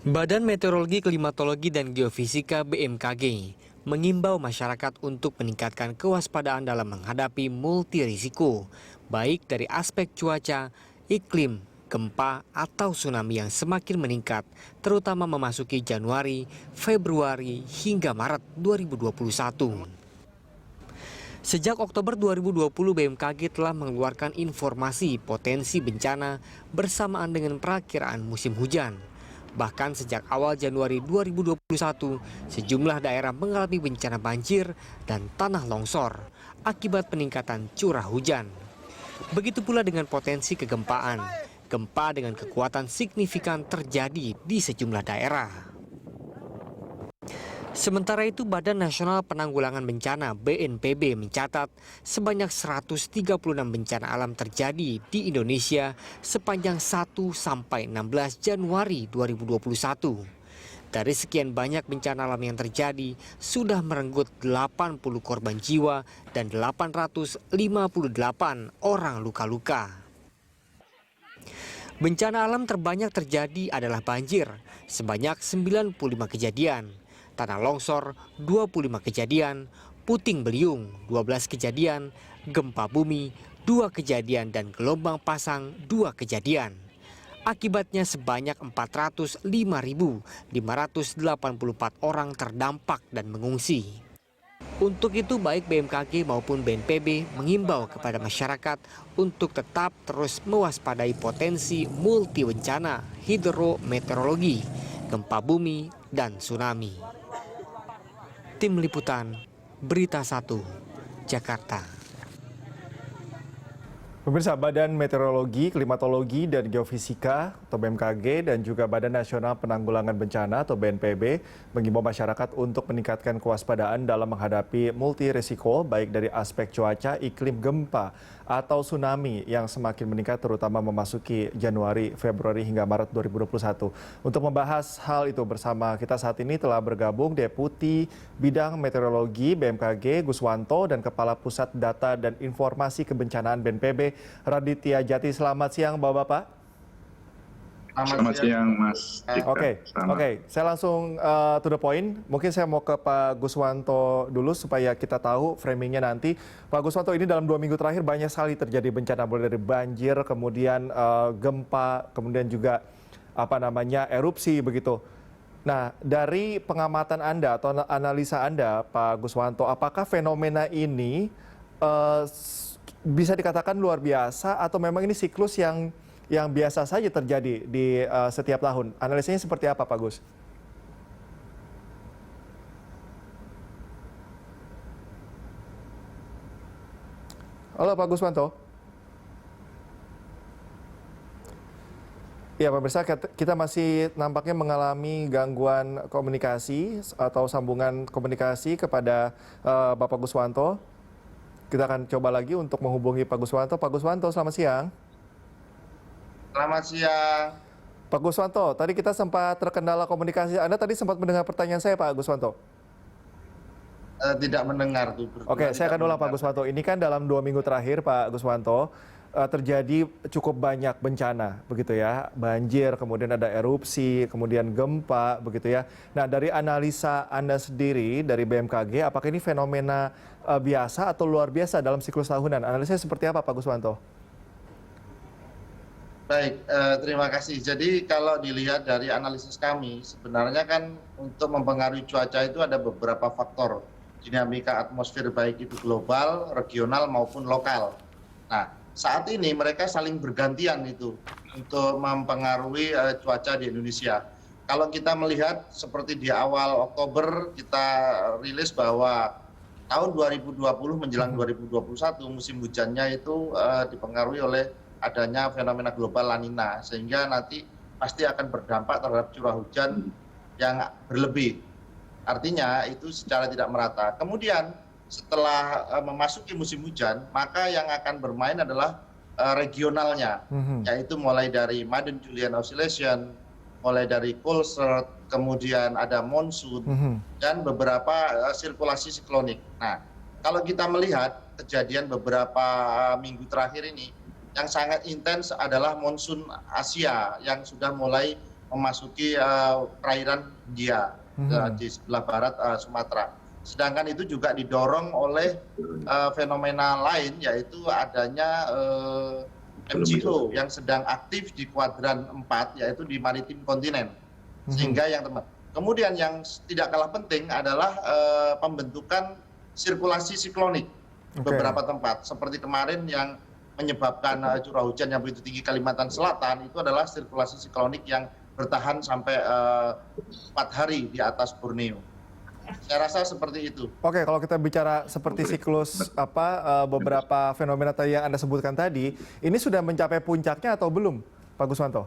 Badan Meteorologi, Klimatologi, dan Geofisika (BMKG) mengimbau masyarakat untuk meningkatkan kewaspadaan dalam menghadapi multi risiko, baik dari aspek cuaca, iklim, gempa, atau tsunami yang semakin meningkat, terutama memasuki Januari, Februari, hingga Maret 2021. Sejak Oktober 2020, BMKG telah mengeluarkan informasi potensi bencana bersamaan dengan perakiraan musim hujan. Bahkan sejak awal Januari 2021, sejumlah daerah mengalami bencana banjir dan tanah longsor akibat peningkatan curah hujan. Begitu pula dengan potensi kegempaan. Gempa dengan kekuatan signifikan terjadi di sejumlah daerah. Sementara itu, Badan Nasional Penanggulangan Bencana (BNPB) mencatat sebanyak 136 bencana alam terjadi di Indonesia sepanjang 1 sampai 16 Januari 2021. Dari sekian banyak bencana alam yang terjadi, sudah merenggut 80 korban jiwa dan 858 orang luka-luka. Bencana alam terbanyak terjadi adalah banjir, sebanyak 95 kejadian. Tanah longsor 25 kejadian, puting beliung 12 kejadian, gempa bumi 2 kejadian, dan gelombang pasang 2 kejadian. Akibatnya sebanyak 405.584 orang terdampak dan mengungsi. Untuk itu baik BMKG maupun BNPB mengimbau kepada masyarakat untuk tetap terus mewaspadai potensi multi bencana hidrometeorologi, gempa bumi, dan tsunami. Tim Liputan, Berita 1, Jakarta. Pemirsa, Badan Meteorologi, Klimatologi, dan Geofisika atau BMKG dan juga Badan Nasional Penanggulangan Bencana atau BNPB mengimbau masyarakat untuk meningkatkan kewaspadaan dalam menghadapi multi risiko baik dari aspek cuaca, iklim, gempa, atau tsunami yang semakin meningkat terutama memasuki Januari, Februari, hingga Maret 2021. Untuk membahas hal itu bersama kita saat ini telah bergabung Deputi Bidang Meteorologi BMKG Guswanto dan Kepala Pusat Data dan Informasi Kebencanaan BNPB Raditya Jati. Selamat siang Bapak-Bapak. Selamat siang Mas Dika. Oke. Saya langsung to the point. Mungkin saya mau ke Pak Guswanto dulu supaya kita tahu framingnya nanti. Pak Guswanto, ini dalam 2 minggu terakhir banyak sekali terjadi bencana, mulai dari banjir, kemudian gempa, kemudian juga erupsi begitu. Nah, dari pengamatan Anda atau analisa Anda, Pak Guswanto, apakah fenomena ini bisa dikatakan luar biasa atau memang ini siklus yang biasa saja terjadi di setiap tahun? Analisanya seperti apa, Pak Gus? Halo, Pak Guswanto. Ya, pemirsa, kita masih nampaknya mengalami gangguan komunikasi atau sambungan komunikasi kepada Bapak Guswanto. Kita akan coba lagi untuk menghubungi Pak Guswanto. Pak Guswanto, selamat siang. Selamat siang. Pak Guswanto, tadi kita sempat terkendala komunikasi. Anda tadi sempat mendengar pertanyaan saya, Pak Guswanto? Tidak mendengar tuh. Oke, saya akan ulang, Pak Guswanto. Ini kan dalam 2 minggu terakhir, Pak Guswanto, terjadi cukup banyak bencana, begitu ya. Banjir, kemudian ada erupsi, kemudian gempa, begitu ya. Nah, dari analisa Anda sendiri, dari BMKG, apakah ini fenomena biasa atau luar biasa dalam siklus tahunan? Analisanya seperti apa, Pak Guswanto? Baik, terima kasih. Jadi kalau dilihat dari analisis kami, sebenarnya kan untuk mempengaruhi cuaca itu ada beberapa faktor dinamika atmosfer, baik itu global, regional maupun lokal. Nah, saat ini mereka saling bergantian itu untuk mempengaruhi cuaca di Indonesia. Kalau kita melihat seperti di awal Oktober kita rilis bahwa tahun 2020 menjelang 2021 musim hujannya itu dipengaruhi oleh adanya fenomena global La Nina, sehingga nanti pasti akan berdampak terhadap curah hujan yang berlebih. Artinya itu secara tidak merata. Kemudian setelah memasuki musim hujan, maka yang akan bermain adalah regionalnya, yaitu mulai dari Madden-Julian Oscillation, mulai dari cold surge, kemudian ada monsoon, dan beberapa sirkulasi siklonik. Nah, kalau kita melihat kejadian beberapa minggu terakhir ini, yang sangat intens adalah monsun Asia yang sudah mulai memasuki perairan India di sebelah barat Sumatera. Sedangkan itu juga didorong oleh fenomena lain, yaitu adanya MGO yang sedang aktif di kuadran 4, yaitu di maritim kontinen. Sehingga yang kemudian yang tidak kalah penting adalah pembentukan sirkulasi siklonik beberapa tempat. Seperti kemarin yang menyebabkan curah hujan yang begitu tinggi Kalimantan Selatan, itu adalah sirkulasi siklonik yang bertahan sampai 4 hari di atas Borneo. Saya rasa seperti itu. Oke, kalau kita bicara seperti siklus beberapa fenomena tadi yang Anda sebutkan tadi, ini sudah mencapai puncaknya atau belum, Pak Guswanto?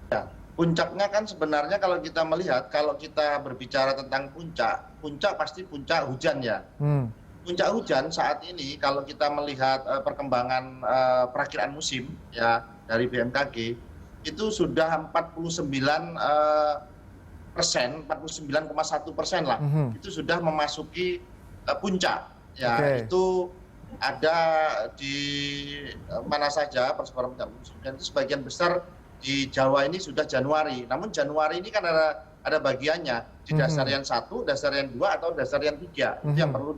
Ya, puncaknya kan sebenarnya kalau kita melihat, kalau kita berbicara tentang puncak pasti puncak hujan ya. Puncak hujan saat ini kalau kita melihat perkembangan perakiraan musim ya dari BMKG itu sudah 49,1% lah, itu sudah memasuki puncak. Ya, itu ada di mana saja persebaran puncak musim hujan itu sebagian besar di Jawa ini sudah Januari. Namun Januari ini kan ada bagiannya di dasarian 1, dasarian 2 atau dasarian 3. Itu yang perlu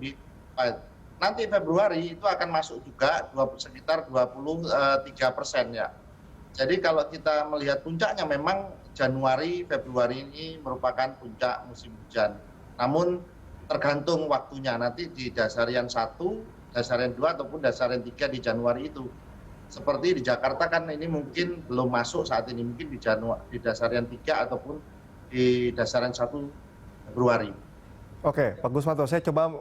nanti Februari itu akan masuk juga sekitar 23% ya. Jadi kalau kita melihat puncaknya memang Januari, Februari ini merupakan puncak musim hujan. Namun tergantung waktunya nanti di dasarian 1, dasarian 2 ataupun dasarian 3 di Januari itu. Seperti di Jakarta kan ini mungkin belum masuk saat ini, mungkin di dasarian 3 ataupun di dasarian 1 Februari. Oke, Pak Guswanto, saya coba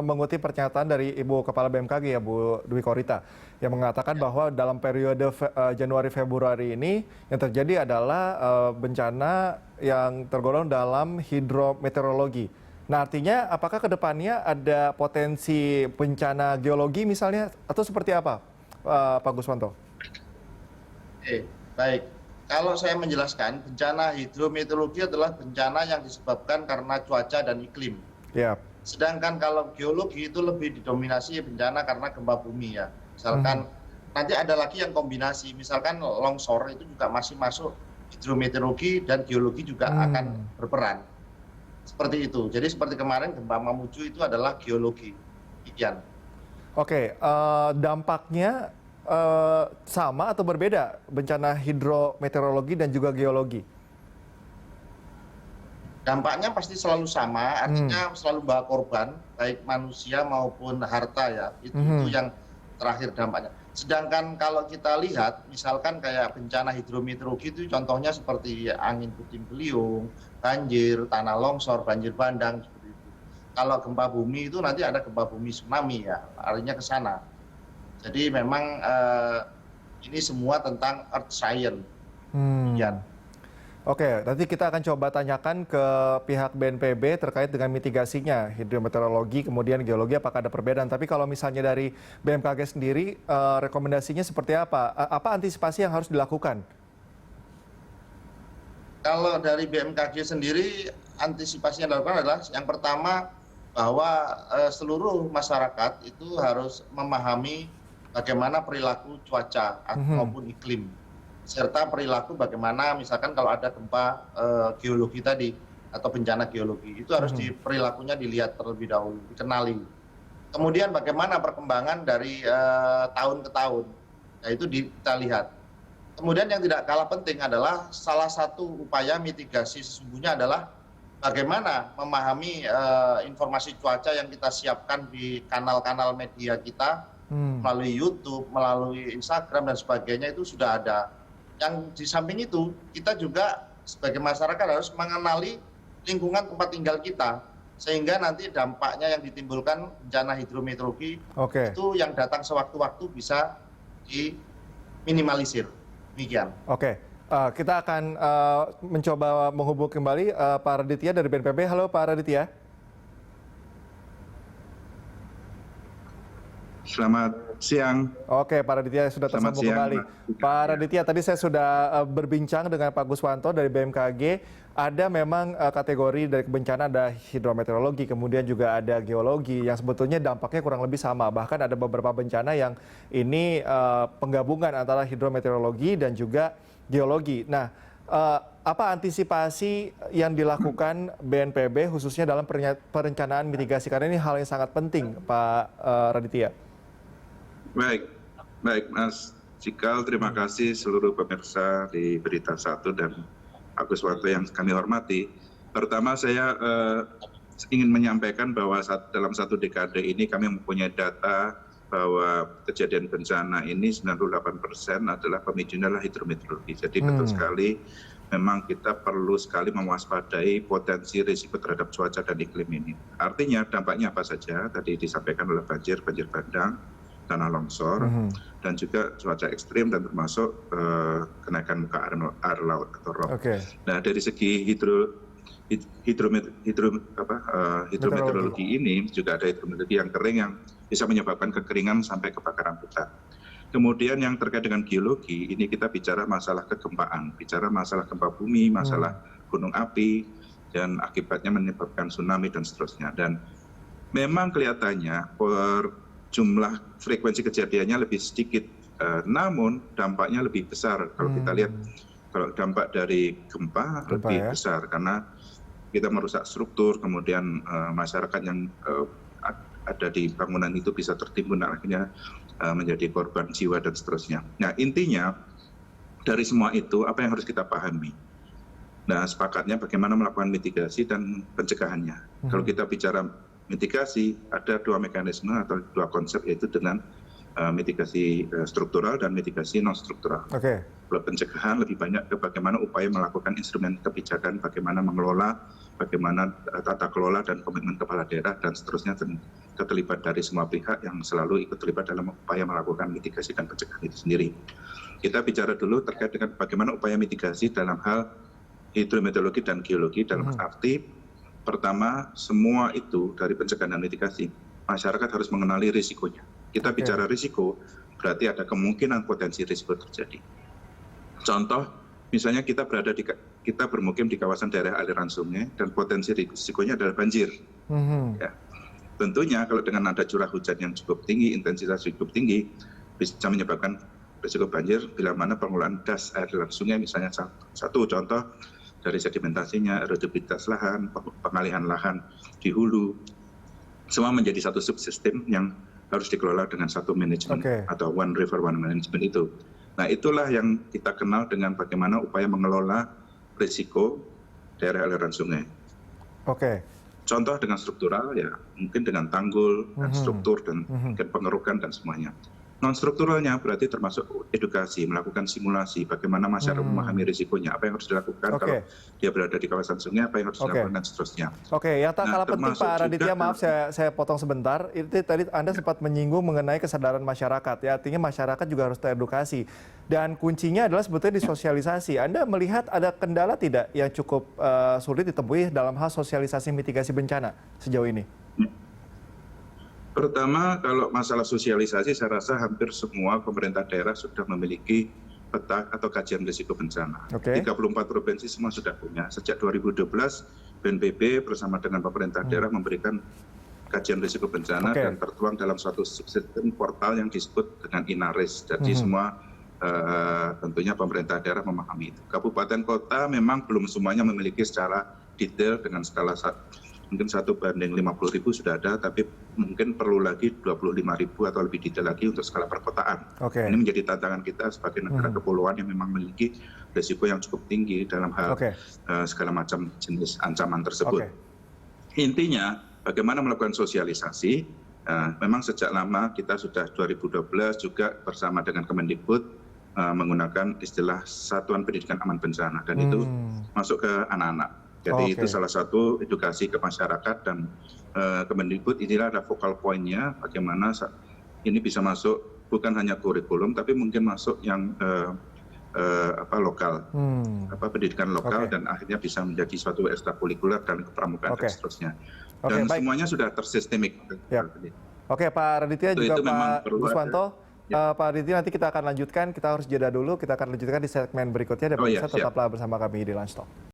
mengutip pernyataan dari Ibu Kepala BMKG ya, Bu Dwi Korita, yang mengatakan bahwa dalam periode Januari-Februari ini yang terjadi adalah bencana yang tergolong dalam hidrometeorologi. Nah, artinya apakah ke depannya ada potensi bencana geologi misalnya, atau seperti apa, Pak Guswanto? Baik. Kalau saya menjelaskan, bencana hidrometeorologi adalah bencana yang disebabkan karena cuaca dan iklim. Sedangkan kalau geologi itu lebih didominasi bencana karena gempa bumi ya. Misalkan nanti ada lagi yang kombinasi, misalkan longsor itu juga masih masuk hidrometeorologi dan geologi juga akan berperan. Seperti itu. Jadi seperti kemarin gempa Mamuju itu adalah geologi. Demikian. Oke, dampaknya sama atau berbeda bencana hidrometeorologi dan juga geologi? Dampaknya pasti selalu sama, artinya selalu bawa korban, baik manusia maupun harta ya. Itu yang terakhir dampaknya. Sedangkan kalau kita lihat, misalkan kayak bencana hidrometeorologi itu contohnya seperti angin puting beliung, banjir, tanah longsor, banjir bandang, seperti itu. Kalau gempa bumi itu nanti ada gempa bumi tsunami ya, larinya ke sana. Jadi memang ini semua tentang earth science. Oke, nanti kita akan coba tanyakan ke pihak BNPB terkait dengan mitigasinya hidrometeorologi, kemudian geologi, apakah ada perbedaan. Tapi kalau misalnya dari BMKG sendiri, rekomendasinya seperti apa? Apa antisipasi yang harus dilakukan? Kalau dari BMKG sendiri, antisipasi yang dilakukan adalah yang pertama bahwa seluruh masyarakat itu harus memahami bagaimana perilaku cuaca maupun iklim, serta perilaku bagaimana misalkan kalau ada gempa geologi tadi atau bencana geologi, itu harus perilakunya dilihat terlebih dahulu, dikenali. Kemudian bagaimana perkembangan dari tahun ke tahun, nah itu kita lihat. Kemudian yang tidak kalah penting adalah salah satu upaya mitigasi sesungguhnya adalah bagaimana memahami informasi cuaca yang kita siapkan di kanal-kanal media kita, melalui YouTube, melalui Instagram dan sebagainya itu sudah ada. Yang di samping itu kita juga sebagai masyarakat harus mengenali lingkungan tempat tinggal kita, sehingga nanti dampaknya yang ditimbulkan bencana hidrometeorologi itu yang datang sewaktu-waktu bisa diminimalisir. Demikian. Oke, kita akan mencoba menghubungi kembali Pak Raditya dari BNPB. Halo Pak Raditya. Selamat siang. Oke, Pak Raditya sudah tersambung kembali. Pak Raditya, tadi saya sudah berbincang dengan Pak Guswanto dari BMKG. Ada memang kategori dari bencana, ada hidrometeorologi, kemudian juga ada geologi yang sebetulnya dampaknya kurang lebih sama. Bahkan ada beberapa bencana yang ini penggabungan antara hidrometeorologi dan juga geologi. Nah, apa antisipasi yang dilakukan BNPB khususnya dalam perencanaan mitigasi? Karena ini hal yang sangat penting, Pak Raditya. Baik, baik Mas Cikal, terima kasih seluruh pemirsa di Berita Satu dan Agus Warto yang kami hormati. Pertama saya ingin menyampaikan bahwa dalam satu dekade ini kami mempunyai data bahwa kejadian bencana ini 98% adalah pemicunya adalah hidrometeorologi. Jadi betul sekali memang kita perlu sekali mewaspadai potensi risiko terhadap cuaca dan iklim ini. Artinya dampaknya apa saja? Tadi disampaikan oleh banjir bandang, tanah longsor, dan juga cuaca ekstrim dan termasuk kenaikan muka air laut atau ROB. Nah dari segi hidrometeorologi ini juga ada hidrometeorologi yang kering yang bisa menyebabkan kekeringan sampai kebakaran hutan. Kemudian yang terkait dengan geologi, ini kita bicara masalah kegempaan, bicara masalah gempa bumi, masalah gunung api, dan akibatnya menyebabkan tsunami dan seterusnya. Dan memang kelihatannya jumlah frekuensi kejadiannya lebih sedikit, namun dampaknya lebih besar. Kalau kita lihat, kalau dampak dari gempa lebih besar, karena kita merusak struktur, kemudian masyarakat yang ada di bangunan itu bisa tertimbun dan akhirnya menjadi korban jiwa dan seterusnya. Nah intinya dari semua itu apa yang harus kita pahami? Nah sepakatnya bagaimana melakukan mitigasi dan pencegahannya. Kalau kita bicara mitigasi ada dua mekanisme atau dua konsep, yaitu dengan mitigasi struktural dan mitigasi non struktural. Kalau pencegahan lebih banyak ke bagaimana upaya melakukan instrumen kebijakan, bagaimana mengelola, bagaimana tata kelola dan komitmen kepala daerah dan seterusnya, dan keterlibat dari semua pihak yang selalu ikut terlibat dalam upaya melakukan mitigasi dan pencegahan itu sendiri. Kita bicara dulu terkait dengan bagaimana upaya mitigasi dalam hal hidrometeorologi dan geologi, dalam arti pertama semua itu dari pencegahan dan mitigasi, masyarakat harus mengenali risikonya. Kita bicara risiko, berarti ada kemungkinan potensi risiko terjadi. Contoh, misalnya kita bermukim di kawasan daerah aliran sungai dan potensi risikonya adalah banjir. Ya. Tentunya kalau dengan ada curah hujan yang cukup tinggi, intensitas cukup tinggi, bisa menyebabkan risiko banjir bila mana pengelolaan das aliran sungai, misalnya satu contoh dari sedimentasinya, erodibilitas lahan, pengalihan lahan di hulu, semua menjadi satu subsistem yang harus dikelola dengan satu manajemen atau one river one management itu. Nah itulah yang kita kenal dengan bagaimana upaya mengelola risiko daerah aliran sungai. Contoh dengan struktural ya mungkin dengan tanggul dan struktur dan mungkin pengerukan dan semuanya. Non strukturalnya berarti termasuk edukasi, melakukan simulasi, bagaimana masyarakat memahami risikonya, apa yang harus dilakukan kalau dia berada di kawasan sungai, apa yang harus dilakukan dan seterusnya. Yang tak kalah penting Pak Raditya, maaf saya potong sebentar, itu tadi Anda sempat menyinggung mengenai kesadaran masyarakat, ya artinya masyarakat juga harus teredukasi. Dan kuncinya adalah sebetulnya di sosialisasi. Anda melihat ada kendala tidak yang cukup sulit ditemui dalam hal sosialisasi mitigasi bencana sejauh ini? Pertama, kalau masalah sosialisasi, saya rasa hampir semua pemerintah daerah sudah memiliki peta atau kajian risiko bencana. 34 provinsi semua sudah punya. Sejak 2012, BNPB bersama dengan pemerintah daerah memberikan kajian risiko bencana dan tertuang dalam suatu sistem portal yang disebut dengan INARIS. Jadi semua tentunya pemerintah daerah memahami itu. Kabupaten kota memang belum semuanya memiliki secara detail dengan skala mungkin 1:50.000 sudah ada, tapi mungkin perlu lagi 25.000 atau lebih detail lagi untuk skala perkotaan. Ini menjadi tantangan kita sebagai negara kepulauan yang memang memiliki risiko yang cukup tinggi dalam hal segala macam jenis ancaman tersebut. Intinya, bagaimana melakukan sosialisasi, memang sejak lama kita sudah 2012 juga bersama dengan Kemendikbud menggunakan istilah Satuan Pendidikan Aman Bencana, dan itu masuk ke anak-anak. Jadi itu salah satu edukasi ke masyarakat, dan Kemendikbud inilah ada focal point-nya bagaimana ini bisa masuk bukan hanya kurikulum tapi mungkin masuk yang lokal, pendidikan lokal dan akhirnya bisa menjadi suatu ekstrakurikuler dan kepramukaan dan seterusnya. Dan semuanya sudah tersistemik. Pak Raditya juga Pak Guswanto. Pak Raditya, nanti kita akan lanjutkan, kita harus jeda dulu, kita akan lanjutkan di segmen berikutnya dan tetaplah bersama kami di Lunch Talk.